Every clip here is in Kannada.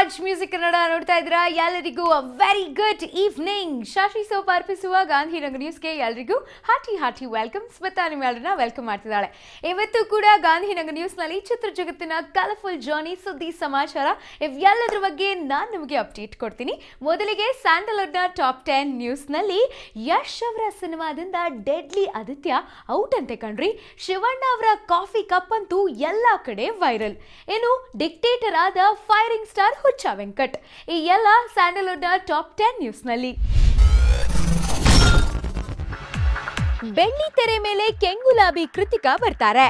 ರಾಜ್ ಮ್ಯೂಸಿಕ್ ಕನ್ನಡ ನೋಡ್ತಾ ಇದ್ದೀರಾ. ಎಲ್ಲರಿಗೂ ವೆರಿ ಗುಡ್ ಈವ್ನಿಂಗ್. ಶಾಶಿ ಸೋಪ್ ಅರ್ಪಿಸುವ ಗಾಂಧಿನಗರ ನ್ಯೂಸ್ಗೆ ಎಲ್ಲರಿಗೂ ಹಾರ್ಟಿ ವೆಲ್ಕಮ್ಸ್. ನಿಮ್ಮೆಲ್ಲರನ್ನ ವೆಲ್ಕಮ್ ಮಾಡ್ತಿದ್ದಾಳೆ. ಇವತ್ತು ಕೂಡ ಗಾಂಧಿನಗರ ನ್ಯೂಸ್ನಲ್ಲಿ ಚಿತ್ರ ಜಗತ್ತಿನ ಕಲರ್ಫುಲ್ ಜರ್ನಿ, ಸುದ್ದಿ ಸಮಾಚಾರ ಇವೆಲ್ಲದರ ಬಗ್ಗೆ ನಾನು ನಿಮಗೆ ಅಪ್ಡೇಟ್ ಕೊಡ್ತೀನಿ. ಮೊದಲಿಗೆ ಸ್ಯಾಂಡಲ್ವುಡ್ನ ಟಾಪ್ 10 ನ್ಯೂಸ್ನಲ್ಲಿ ಯಶ್ ಅವರ ಸಿನಿಮಾದಿಂದ ಡೆಡ್ಲಿ ಆದಿತ್ಯ ಔಟ್ ಅಂತೆ ಕಣ್ರಿ. ಶಿವಣ್ಣ ಅವರ ಕಾಫಿ ಕಪ್ ಅಂತೂ ಎಲ್ಲ ಕಡೆ ವೈರಲ್. ಇನ್ನು ಡಿಕ್ಟೇಟರ್ ಆದ ಫೈರಿಂಗ್ ಸ್ಟಾರ್ ಹುಚ್ಚ ವೆಂಕಟ್. ಈ ಎಲ್ಲ ಸ್ಯಾಂಡಲ್ವುಡ್ನ ಟಾಪ್ 10 ನ್ಯೂಸ್ನಲ್ಲಿ. ಬೆಳ್ಳಿ ತೆರೆ ಮೇಲೆ ಕೆಂಗುಲಾಬಿ ಕೃತಿಕಾ ಬರ್ತಾರೆ.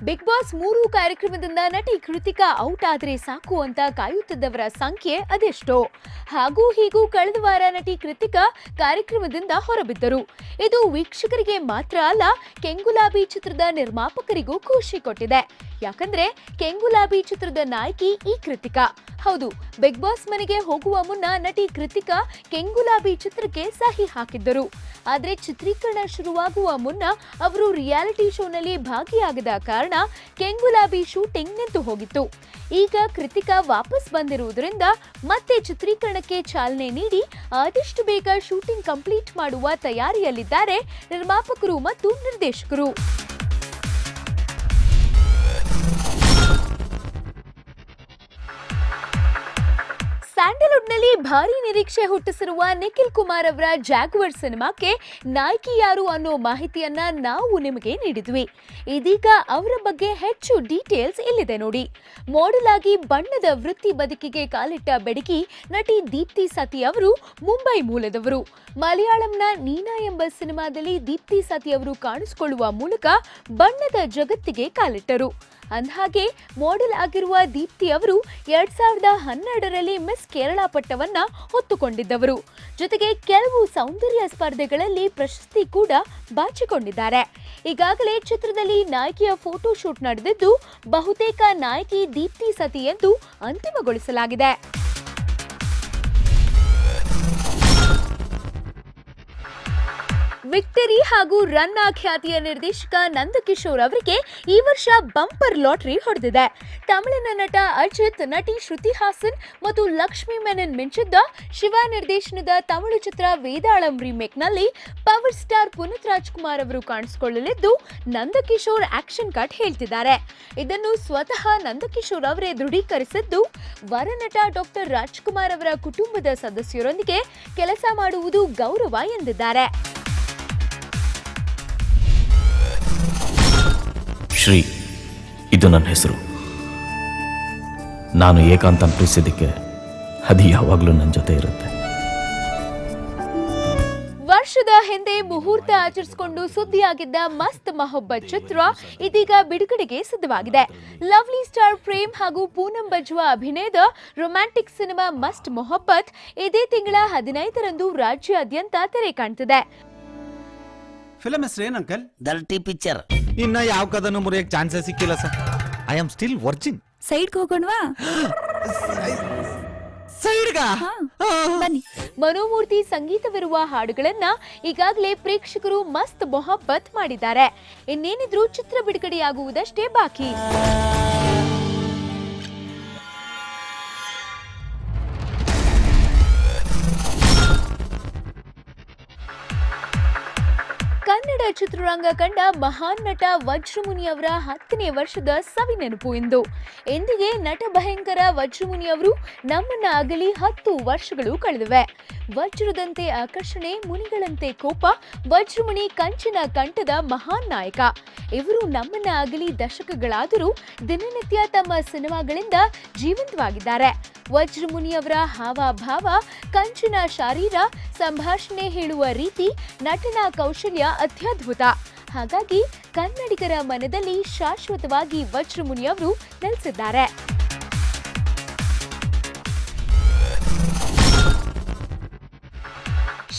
ಬಿಗ್ ಬಾಸ್ 3 ಕಾರ್ಯಕ್ರಮದಿಂದ ನಟಿ ಕೃತಿಕಾ ಔಟ್ ಆದ್ರೆ ಸಾಕು ಅಂತ ಕಾಯುತ್ತಿದ್ದವರ ಸಂಖ್ಯೆ ಅದೆಷ್ಟೋ. ಹಾಗೂ ಹೀಗೂ ಕಳೆದ ವಾರ ನಟಿ ಕೃತಿಕಾ ಕಾರ್ಯಕ್ರಮದಿಂದ ಹೊರಬಿದ್ದರು. ಇದು ವೀಕ್ಷಕರಿಗೆ ಮಾತ್ರ ಅಲ್ಲ, ಕೆಂಗುಲಾಬಿ ಚಿತ್ರದ ನಿರ್ಮಾಪಕರಿಗೂ ಖುಷಿ ಕೊಟ್ಟಿದೆ. ಯಾಕಂದ್ರೆ ಕೆಂಗುಲಾಬಿ ಚಿತ್ರದ ನಾಯಕಿ ಈ ಕೃತಿಕಾ. ಹೌದು, ಬಿಗ್ ಬಾಸ್ ಮನೆಗೆ ಹೋಗುವ ಮುನ್ನ ನಟಿ ಕೃತಿಕಾ ಕೆಂಗುಲಾಬಿ ಚಿತ್ರಕ್ಕೆ ಸಹಿ ಹಾಕಿದ್ದರು. ಆದ್ರೆ ಚಿತ್ರೀಕರಣ ಶುರುವಾಗುವ ಮುನ್ನ ಅವರು ರಿಯಾಲಿಟಿ ಶೋನಲ್ಲಿ ಭಾಗಿಯಾಗದ ಕಾರಣ ಕೆಂಗುಲಾಬಿ ಶೂಟಿಂಗ್ ನಿಂತು ಹೋಗಿತ್ತು. ಈಗ ಕೃತಿಕಾ ವಾಪಸ್ ಬಂದಿರುವುದರಿಂದ ಮತ್ತೆ ಚಿತ್ರೀಕರಣಕ್ಕೆ ಚಾಲನೆ ನೀಡಿ ಆದಷ್ಟು ಬೇಗ ಶೂಟಿಂಗ್ ಕಂಪ್ಲೀಟ್ ಮಾಡುವ ತಯಾರಿಯಲ್ಲಿದ್ದಾರೆ ನಿರ್ಮಾಪಕರು ಮತ್ತು ನಿರ್ದೇಶಕರು. ಸ್ಯಾಂಡಲ್ವುಡ್ನಲ್ಲಿ ಭಾರಿ ನಿರೀಕ್ಷೆ ಹುಟ್ಟಿಸಿರುವ ನಿಖಿಲ್ ಕುಮಾರ್ ಅವರ ಜಾಗ್ವರ್ ಸಿನಿಮಾಕ್ಕೆ ನಾಯಕಿ ಯಾರು ಅನ್ನೋ ಮಾಹಿತಿಯನ್ನ ನಾವು ನಿಮಗೆ ನೀಡಿದ್ವಿ. ಇದೀಗ ಅವರ ಬಗ್ಗೆ ಹೆಚ್ಚು ಡೀಟೇಲ್ಸ್ ಇಲ್ಲಿದೆ ನೋಡಿ. ಮಾಡೆಲ್ ಆಗಿ ಬಣ್ಣದ ವೃತ್ತಿ ಬದುಕಿಗೆ ಕಾಲಿಟ್ಟ ಬೆಡಗಿ ನಟಿ ದೀಪ್ತಿ ಸತಿ ಅವರು ಮುಂಬೈ ಮೂಲದವರು. ಮಲಯಾಳಂನ ನೀನಾ ಎಂಬ ಸಿನಿಮಾದಲ್ಲಿ ದೀಪ್ತಿ ಸತಿ ಅವರು ಕಾಣಿಸಿಕೊಳ್ಳುವ ಮೂಲಕ ಬಣ್ಣದ ಜಗತ್ತಿಗೆ ಕಾಲಿಟ್ಟರು. ಅಂದಹಾಗೆ ಮಾಡೆಲ್ ಆಗಿರುವ ದೀಪ್ತಿ ಅವರು 2012ರಲ್ಲಿ ಮಿಸ್ ಕೇರಳ ಪಟ್ಟವನ್ನ ಹೊತ್ತುಕೊಂಡಿದ್ದವರು. ಜೊತೆಗೆ ಕೆಲವು ಸೌಂದರ್ಯ ಸ್ಪರ್ಧೆಗಳಲ್ಲಿ ಪ್ರಶಸ್ತಿ ಕೂಡ ಬಾಚಿಕೊಂಡಿದ್ದಾರೆ. ಈಗಾಗಲೇ ಚಿತ್ರದಲ್ಲಿ ನಾಯಕಿಯ ಫೋಟೋ ಶೂಟ್ ನಡೆದಿದ್ದು ಬಹುತೇಕ ನಾಯಕಿ ದೀಪ್ತಿ ಸತಿ ಎಂದು ಅಂತಿಮಗೊಳಿಸಲಾಗಿದೆ. ವಿಕ್ಟರಿ ಹಾಗೂ ರನ್ ಖ್ಯಾತಿಯ ನಿರ್ದೇಶಕ ನಂದಕಿಶೋರ್ ಅವರಿಗೆ ಈ ವರ್ಷ ಬಂಪರ್ ಲಾಟರಿ ಹೊಡೆದಿದೆ. ತಮಿಳಿನ ನಟ ಅಜಿತ್, ನಟಿ ಶ್ರುತಿ ಹಾಸನ್ ಮತ್ತು ಲಕ್ಷ್ಮಿ ಮೆನನ್ ಮಿಂಚಿದ್ದ ಶಿವ ನಿರ್ದೇಶನದ ತಮಿಳು ಚಿತ್ರ ವೇದಾಳಂ ರೀಮೇಕ್ನಲ್ಲಿ ಪವರ್ ಸ್ಟಾರ್ ಪುನೀತ್ ರಾಜ್ಕುಮಾರ್ ಅವರು ಕಾಣಿಸಿಕೊಳ್ಳಲಿದ್ದು ನಂದಕಿಶೋರ್ ಆಕ್ಷನ್ ಕಟ್ ಹೇಳ್ತಿದ್ದಾರೆ. ಇದನ್ನು ಸ್ವತಃ ನಂದಕಿಶೋರ್ ಅವರೇ ದೃಢೀಕರಿಸಿದ್ದು, ವರನಟ ಡಾಕ್ಟರ್ ರಾಜ್ಕುಮಾರ್ ಅವರ ಕುಟುಂಬದ ಸದಸ್ಯರೊಂದಿಗೆ ಕೆಲಸ ಮಾಡುವುದು ಗೌರವ ಎಂದಿದ್ದಾರೆ. ಶ್ರೀ, ಇದು ನನ್ನ ಹೆಸರು. ನಾನು ಏಕಾಂತ ಪ್ರೀತಿಸಿದ್ದಕ್ಕೆ ಅದು ಯಾವಾಗಲೂ ನನ್ನ ಜೊತೆ ಇರುತ್ತೆ. ವರ್ಷದ ಹಿಂದೆ ಮುಹೂರ್ತ ಆಚರಿಸಿಕೊಂಡು ಸುದ್ದಿಯಾಗಿದ್ದ ಮಸ್ತ್ ಮೊಹಬ್ಬತ್ ಚಿತ್ರ ಇದೀಗ ಬಿಡುಗಡೆಗೆ ಸಿದ್ಧವಾಗಿದೆ. ಲವ್ಲಿ ಸ್ಟಾರ್ ಪ್ರೇಮ್ ಹಾಗೂ ಪೂನಂ ಬಜ್ವಾ ಅಭಿನಯದ ರೊಮ್ಯಾಂಟಿಕ್ ಸಿನಿಮಾ ಮಸ್ತ್ ಮೊಹಬ್ಬತ್ ಇದೇ ತಿಂಗಳ 15ರಂದು ರಾಜ್ಯಾದ್ಯಂತ ತೆರೆ ಕಾಣ್ತಿದೆ. ಫಿಲಂ ಹೆಸರು ಏನು ಅಂಕಲ್? Dirty picture. ಇನ್ನ ಯಾವ ಕದನು ಮುರಿಯಕ್ ಚಾನ್ಸೇ ಸಿಕ್ಕಿಲ್ಲ sir. I am still Virgin. ಸೈಡ್ಗೆ ಹೋಗೋಣವಾ? ಸೈಡ್ಗಾ? ಬನ್ನಿ. ಮನೋಮೂರ್ತಿ ಸಂಗೀತವಿರುವ ಹಾಡುಗಳನ್ನ ಈಗಾಗಲೇ ಪ್ರೇಕ್ಷಕರು ಮಸ್ತ್ ಮೊಹಬ್ಬತ್ ಮಾಡಿದ್ದಾರೆ. ಇನ್ನೇನಿದ್ರೂ ಚಿತ್ರ ಬಿಡುಗಡೆಯಾಗುವುದಷ್ಟೇ ಬಾಕಿ. ಕನ್ನಡ ಚಿತ್ರರಂಗ ಕಂಡ ಮಹಾನ್ ನಟ ವಜ್ರಮುನಿ ಅವರ 10ನೇ ವರ್ಷದ ಸವಿ ನೆನಪು ಇಂದು. ಎಂದಿಗೆ ನಟ ಭಯಂಕರ ವಜ್ರಮುನಿ ಅವರು ನಮ್ಮನ್ನ ಅಗಲಿ 10 ವರ್ಷಗಳು ಕಳೆದಿವೆ. ವಜ್ರದಂತೆ ಆಕರ್ಷಣೆ, ಮುನಿಗಳಂತೆ ಕೋಪ, ವಜ್ರಮುನಿ ಕಂಚಿನ ಕಂಠದ ಮಹಾನ್ ನಾಯಕ. ಇವರು ನಮ್ಮನ್ನ ಅಗಲಿ ದಶಕಗಳಾದರೂ ದಿನನಿತ್ಯ ತಮ್ಮ ಸಿನಿಮಾಗಳಿಂದ ಜೀವಂತವಾಗಿದ್ದಾರೆ. ವಜ್ರಮುನಿ ಅವರ ಹಾವಭಾವ, ಕಂಚಿನ ಶಾರೀರ, ಸಂಭಾಷಣೆ ಹೇಳುವ ರೀತಿ, ನಟನ ಕೌಶಲ್ಯ ಅತ್ಯದ್ಭುತ. ಹಾಗಾಗಿ ಕನ್ನಡಿಗರ ಮನದಲ್ಲಿ ಶಾಶ್ವತವಾಗಿ ವಜ್ರಮುನಿ ಅವರು ನೆಲೆಸಿದ್ದಾರೆ.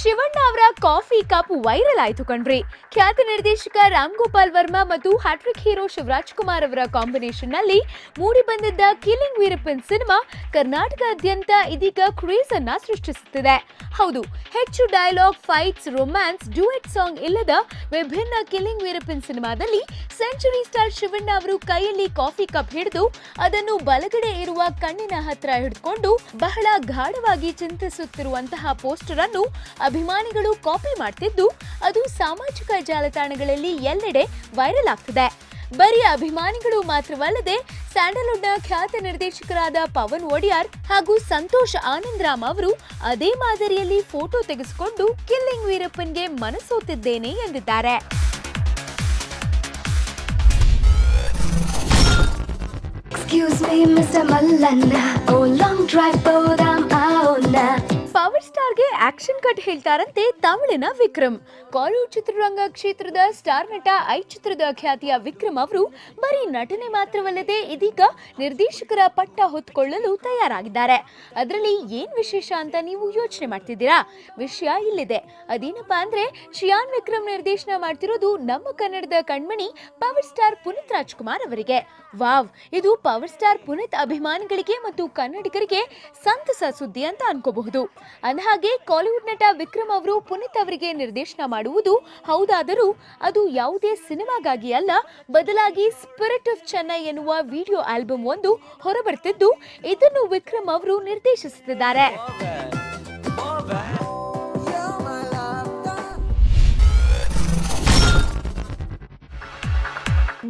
ಶಿವಣ್ಣ ಅವರ ಕಾಫಿ ಕಪ್ ವೈರಲ್ ಆಯ್ತು ಕಣ್ರಿ. ಖ್ಯಾತ ನಿರ್ದೇಶಕ ರಾಮ್ ಗೋಪಾಲ್ ವರ್ಮಾ ಮತ್ತು ಹ್ಯಾಟ್ರಿಕ್ ಹೀರೋ ಶಿವರಾಜ್ ಕುಮಾರ್ ಅವರ ಕಾಂಬಿನೇಷನ್ ನಲ್ಲಿ ಮೂಡಿ ಬಂದಿದ್ದ ಕಿಲ್ಲಿಂಗ್ ವೀರಪ್ಪನ್ ಸಿನಿಮಾ ಕರ್ನಾಟಕದಾದ್ಯಂತ ಇದೀಗ ಕ್ರೇಜ್ ಅನ್ನ ಸೃಷ್ಟಿಸುತ್ತಿದೆ. ಹೌದು, ಹೆಚ್ಚು dialogue, fights, romance, duet song ಇಲ್ಲದ ವಿಭಿನ್ನ ಕಿಲ್ಲಿಂಗ್ ವೀರಪ್ಪನ್ ಸಿನಿಮಾದಲ್ಲಿ ಸೆಂಚುರಿ ಸ್ಟಾರ್ ಶಿವಣ್ಣ ಅವರು ಕೈಯಲ್ಲಿ ಕಾಫಿ ಕಪ್ ಹಿಡಿದು ಅದನ್ನು ಬಲಗಡೆ ಇರುವ ಕಣ್ಣಿನ ಹತ್ರ ಹಿಡಿದುಕೊಂಡು ಬಹಳ ಗಾಢವಾಗಿ ಚಿಂತಿಸುತ್ತಿರುವಂತಹ ಪೋಸ್ಟರ್ ಅನ್ನು ಅಭಿಮಾನಿಗಳು ಕಾಪಿ ಮಾಡ್ತಿದ್ದು ಅದು ಸಾಮಾಜಿಕ ಜಾಲತಾಣಗಳಲ್ಲಿ ಎಲ್ಲೆಡೆ ವೈರಲ್ ಆಗ್ತಿದೆ. ಬರೀ ಅಭಿಮಾನಿಗಳು ಮಾತ್ರವಲ್ಲದೆ ಸ್ಯಾಂಡಲ್ವುಡ್ನ ಖ್ಯಾತ ನಿರ್ದೇಶಕರಾದ ಪವನ್ ಒಡಿಯಾರ್ ಹಾಗೂ ಸಂತೋಷ್ ಆನಂದರಾಮ್ ಅವರು ಅದೇ ಮಾದರಿಯಲ್ಲಿ ಫೋಟೋ ತೆಗೆಸಿಕೊಂಡು ಕಿಲ್ಲಿಂಗ್ ವೀರಪ್ಪನ್ಗೆ ಮನಸೋತಿದ್ದೇನೆ ಎಂದಿದ್ದಾರೆ. Excuse me, Mr. Mallanna. Oh, long drive, bodam aona. Power ಸ್ಟಾರ್ಗೆ ಆಕ್ಷನ್ ಕಟ್ ಹೇಳ್ತಾರಂತೆ ತಮಿಳಿನ ವಿಕ್ರಮ್. ಕಾಲಿವುಡ್ ಚಿತ್ರರಂಗ ಕ್ಷೇತ್ರದ ಸ್ಟಾರ್ ನಟ ಚಿತ್ರದ ಖ್ಯಾತಿಯ ವಿಕ್ರಮ್ ಅವರು ಬರೀ ನಟನೆ ಮಾತ್ರವಲ್ಲದೆ ಇದೀಗ ನಿರ್ದೇಶಕರ ಪಟ್ಟ ಹೊತ್ತುಕೊಳ್ಳಲು ತಯಾರಾಗಿದ್ದಾರೆ. ಅದರಲ್ಲಿ ಏನ್ ವಿಶೇಷ ಅಂತ ನೀವು ಯೋಚನೆ ಮಾಡ್ತಿದ್ದೀರಾ? ವಿಷಯ ಇಲ್ಲಿದೆ. ಅದೇನಪ್ಪಾ ಅಂದ್ರೆ ಶಿಯಾನ್ ವಿಕ್ರಮ್ ನಿರ್ದೇಶನ ಮಾಡ್ತಿರೋದು ನಮ್ಮ ಕನ್ನಡದ ಕಣ್ಮಣಿ ಪವರ್ ಸ್ಟಾರ್ ಪುನೀತ್ ರಾಜ್ಕುಮಾರ್ ಅವರಿಗೆ. ವಾವ್, ಇದು ಪವರ್ ಸ್ಟಾರ್ ಪುನೀತ್ ಅಭಿಮಾನಿಗಳಿಗೆ ಮತ್ತು ಕನ್ನಡಿಗರಿಗೆ ಸಂತಸ ಸುದ್ದಿ ಅಂತ ಅನ್ಕೋಬಹುದು. ಅಂದಹಾಗೆ ಕಾಲಿವುಡ್ ನಟ ವಿಕ್ರಮ್ ಅವರು ಪುನೀತ್ ಅವರಿಗೆ ನಿರ್ದೇಶನ ಮಾಡುವುದು ಹೌದಾದರೂ ಅದು ಯಾವುದೇ ಸಿನಿಮಾಗಾಗಿ ಅಲ್ಲ, ಬದಲಾಗಿ ಸ್ಪಿರಿಟ್ ಆಫ್ ಚೆನ್ನೈ ಎನ್ನುವ ವಿಡಿಯೋ ಆಲ್ಬಮ್ ಒಂದು ಹೊರಬರ್ತಿದ್ದು ಇದನ್ನು ವಿಕ್ರಮ್ ಅವರು ನಿರ್ದೇಶಿಸುತ್ತಿದ್ದಾರೆ.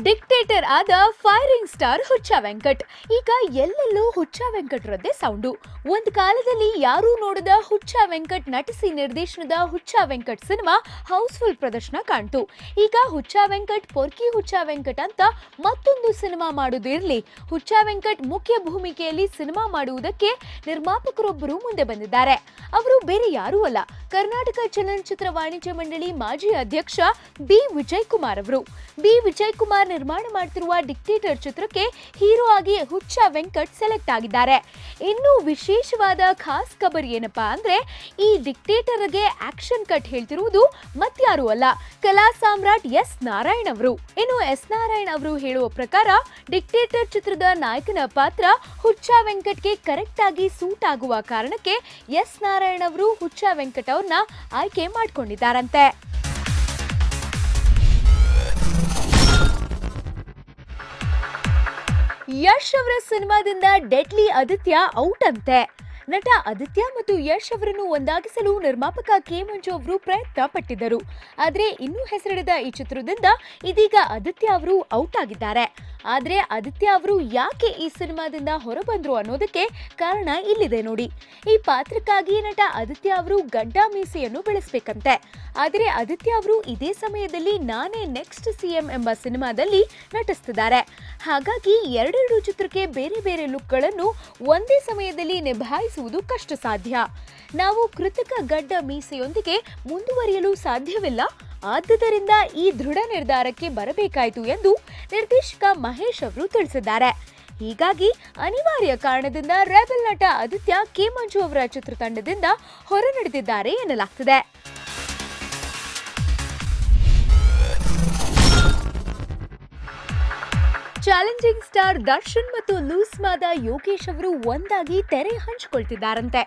ಡಿಕ್ಟೇಟರ್ ಆದ ಫೈರಿಂಗ್ ಸ್ಟಾರ್ ಹುಚ್ಚ ವೆಂಕಟ್. ಈಗ ಎಲ್ಲೆಲ್ಲೂ ಹುಚ್ಚ ವೆಂಕಟ್ರದ್ದೇ ಸೌಂಡು. ಒಂದು ಕಾಲದಲ್ಲಿ ಯಾರೂ ನೋಡದ ಹುಚ್ಚ ವೆಂಕಟ್ ನಟಿಸಿ ನಿರ್ದೇಶನದ ಹುಚ್ಚ ವೆಂಕಟ್ ಸಿನಿಮಾ ಹೌಸ್ಫುಲ್ ಪ್ರದರ್ಶನ ಕಾಣ್ತು. ಈಗ ಹುಚ್ಚ ವೆಂಕಟ್ ಪೊರ್ಕಿ ಹುಚ್ಚ ವೆಂಕಟ್ ಅಂತ ಮತ್ತೊಂದು ಸಿನಿಮಾ ಮಾಡುವುದು ಇರಲಿ, ಹುಚ್ಚ ವೆಂಕಟ್ ಮುಖ್ಯ ಭೂಮಿಕೆಯಲ್ಲಿ ಸಿನಿಮಾ ಮಾಡುವುದಕ್ಕೆ ನಿರ್ಮಾಪಕರೊಬ್ಬರು ಮುಂದೆ ಬಂದಿದ್ದಾರೆ. ಅವರು ಬೇರೆ ಯಾರೂ ಅಲ್ಲ, ಕರ್ನಾಟಕ ಚಲನಚಿತ್ರ ವಾಣಿಜ್ಯ ಮಂಡಳಿ ಮಾಜಿ ಅಧ್ಯಕ್ಷ ಬಿ ವಿಜಯ್ ಕುಮಾರ್ ಅವರು. ಬಿ ವಿಜಯ್ ಕುಮಾರ್ ನಿರ್ಮಾಣ ಮಾಡ್ತಿರುವ ಡಿಕ್ಟೇಟರ್ ಚಿತ್ರಕ್ಕೆ ಹೀರೋ ಆಗಿ ಹುಚ್ಚ ವೆಂಕಟ್ ಸೆಲೆಕ್ಟ್ ಆಗಿದ್ದಾರೆ. ಇನ್ನು ವಿಶೇಷವಾದ ಖಾಸ್ ಖಬರ್ ಏನಪ್ಪಾ ಅಂದ್ರೆ ಈ ಡಿಕ್ಟೇಟರ್ಗೆ ಆಕ್ಷನ್ ಕಟ್ ಹೇಳ್ತಿರುವುದು ಮತ್ಯಾರೂ ಅಲ್ಲ, ಕಲಾ ಸಾಮ್ರಾಟ್ ಎಸ್ ನಾರಾಯಣ್ ಅವರು. ಇನ್ನು ಎಸ್ ನಾರಾಯಣ್ ಅವರು ಹೇಳುವ ಪ್ರಕಾರ ಡಿಕ್ಟೇಟರ್ ಚಿತ್ರದ ನಾಯಕನ ಪಾತ್ರ ಹುಚ್ಚ ವೆಂಕಟ್ಗೆ ಕರೆಕ್ಟ್ ಆಗಿ ಸೂಟ್ ಆಗುವ ಕಾರಣಕ್ಕೆ ಎಸ್ ನಾರಾಯಣ್ ಅವರು ಹುಚ್ಚ ವೆಂಕಟ್ ಅವ್ರನ್ನ ಆಯ್ಕೆ ಮಾಡ್ಕೊಂಡಿದ್ದಾರಂತೆ. ಯಶ್ ಅವರ ಸಿನಿಮಾದಿಂದ ಡೆಡ್ಲಿ ಆದಿತ್ಯ ಔಟ್ ಅಂತೆ. ನಟ ಆದಿತ್ಯ ಮತ್ತು ಯಶ್ ಅವರನ್ನು ಒಂದಾಗಿಸಲು ನಿರ್ಮಾಪಕ ಕೆ ಮಂಜು ಅವರು ಪ್ರಯತ್ನ ಪಟ್ಟಿದ್ದರು. ಆದರೆ ಇನ್ನೂ ಹೆಸರಿಡದ ಈ ಚಿತ್ರದಿಂದ ಇದೀಗ ಆದಿತ್ಯ ಅವರು ಔಟ್ ಆಗಿದ್ದಾರೆ. ಆದರೆ ಆದಿತ್ಯ ಅವರು ಯಾಕೆ ಈ ಸಿನಿಮಾದಿಂದ ಹೊರಬಂದ್ರು ಅನ್ನೋದಕ್ಕೆ ಕಾರಣ ಇಲ್ಲಿದೆ ನೋಡಿ. ಈ ಪಾತ್ರಕ್ಕಾಗಿ ನಟ ಆದಿತ್ಯ ಅವರು ಗಡ್ಡ ಮೀಸೆಯನ್ನು ಬೆಳೆಸಬೇಕಂತೆ. ಆದರೆ ಆದಿತ್ಯ ಅವರು ಇದೇ ಸಮಯದಲ್ಲಿ ನಾನೇ ನೆಕ್ಸ್ಟ್ ಸಿಎಂ ಎಂಬ ಸಿನಿಮಾದಲ್ಲಿ ನಟಿಸ್ತಿದ್ದಾರೆ. ಹಾಗಾಗಿ ಎರಡೆರಡು ಚಿತ್ರಕ್ಕೆ ಬೇರೆ ಬೇರೆ ಲುಕ್ಗಳನ್ನು ಒಂದೇ ಸಮಯದಲ್ಲಿ ನಿಭಾಯಿಸುವುದು ಕಷ್ಟ ಸಾಧ್ಯ. ನಾವು ಕೃತಕ ಗಡ್ಡ ಮೀಸೆಯೊಂದಿಗೆ ಮುಂದುವರಿಯಲು ಸಾಧ್ಯವಿಲ್ಲ. ಆದುದರಿಂದ ಈ ದೃಢ ನಿರ್ಧಾರಕ್ಕೆ ಬರಬೇಕಾಯಿತು ಎಂದು ನಿರ್ದೇಶಕ ಮಹೇಶ್ ಅವರು ತಿಳಿಸಿದ್ದಾರೆ. ಹೀಗಾಗಿ ಅನಿವಾರ್ಯ ಕಾರಣದಿಂದ ರೆಬೆಲ್ ನಟ ಆದಿತ್ಯ ಕೆ ಮಂಜು ಅವರ ಚಿತ್ರತಂಡದಿಂದ ಹೊರ ನಡೆದಿದ್ದಾರೆ ಎನ್ನಲಾಗ್ತಿದೆ. ಚಾಲೆಂಜಿಂಗ್ ಸ್ಟಾರ್ ದರ್ಶನ್ ಮತ್ತು ಲೂಸ್ ಮಾದ ಯೋಗೇಶ್ ಅವರು ಒಂದಾಗಿ ತೆರೆ ಹಂಚಿಕೊಳ್ತಿದ್ದಾರಂತೆ.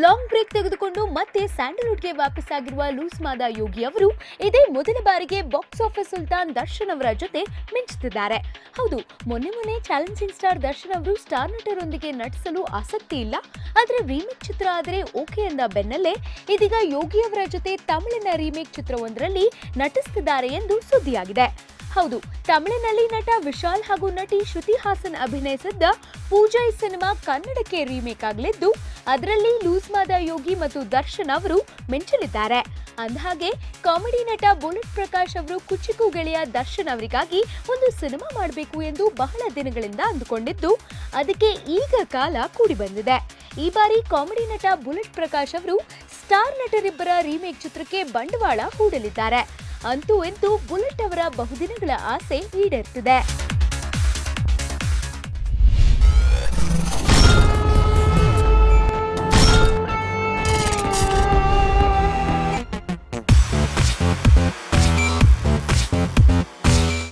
ಲಾಂಗ್ ಬ್ರೇಕ್ ತೆಗೆದುಕೊಂಡು ಮತ್ತೆ ಸ್ಯಾಂಡಲ್ವುಡ್ಗೆ ವಾಪಸ್ಸಾಗಿರುವ ಲೂಸ್ ಮಾದ ಯೋಗಿ ಅವರು ಇದೇ ಮೊದಲ ಬಾರಿಗೆ ಬಾಕ್ಸ್ ಆಫೀಸ್ ಸುಲ್ತಾನ್ ದರ್ಶನ್ ಅವರ ಜೊತೆ ಮಿಂಚುತ್ತಿದ್ದಾರೆ. ಹೌದು, ಮೊನ್ನೆ ಚಾಲೆಂಜಿಂಗ್ ಸ್ಟಾರ್ ದರ್ಶನ್ ಅವರು ಸ್ಟಾರ್ ನಟರೊಂದಿಗೆ ನಟಿಸಲು ಆಸಕ್ತಿ ಇಲ್ಲ, ಆದರೆ ರೀಮೇಕ್ ಚಿತ್ರ ಆದರೆ ಓಕೆ ಎಂದ ಬೆನ್ನಲ್ಲೇ ಇದೀಗ ಯೋಗಿ ಅವರ ಜೊತೆ ತಮಿಳಿನ ರೀಮೇಕ್ ಚಿತ್ರವೊಂದರಲ್ಲಿ ನಟಿಸುತ್ತಿದ್ದಾರೆ ಎಂದು ಸುದ್ದಿಯಾಗಿದೆ. ಹೌದು, ತಮಿಳಿನಲ್ಲಿ ನಟ ವಿಶಾಲ್ ಹಾಗೂ ನಟಿ ಶ್ರುತಿ ಹಾಸನ್ ಅಭಿನಯಿಸಿದ್ದ ಪೂಜಾ ಸಿನಿಮಾ ಕನ್ನಡಕ್ಕೆ ರೀಮೇಕ್ ಆಗಲಿದ್ದು ಅದರಲ್ಲಿ ಲೂಸ್ ಮಾದ ಯೋಗಿ ಮತ್ತು ದರ್ಶನ್ ಅವರು ಮಿಂಚಲಿದ್ದಾರೆ. ಅಂದಹಾಗೆ ಕಾಮಿಡಿ ನಟ ಬುಲೆಟ್ ಪ್ರಕಾಶ್ ಅವರು ಕುಚಿಕು ಗೆಳೆಯ ದರ್ಶನ್ ಅವರಿಗಾಗಿ ಒಂದು ಸಿನಿಮಾ ಮಾಡಬೇಕು ಎಂದು ಬಹಳ ದಿನಗಳಿಂದ ಅಂದುಕೊಂಡಿದ್ದು ಅದಕ್ಕೆ ಈಗ ಕಾಲ ಕೂಡಿ ಬಂದಿದೆ. ಈ ಬಾರಿ ಕಾಮಿಡಿ ನಟ ಬುಲೆಟ್ ಪ್ರಕಾಶ್ ಅವರು ಸ್ಟಾರ್ ನಟರಿಬ್ಬರ ರೀಮೇಕ್ ಚಿತ್ರಕ್ಕೆ ಬಂಡವಾಳ ಹೂಡಲಿದ್ದಾರೆ. ಅಂತೂ ಇಂತೂ ಬುಲೆಟ್ ಅವರ ಬಹುದಿನಗಳ ಆಸೆ ಈಡೇರ್ತಿದೆ.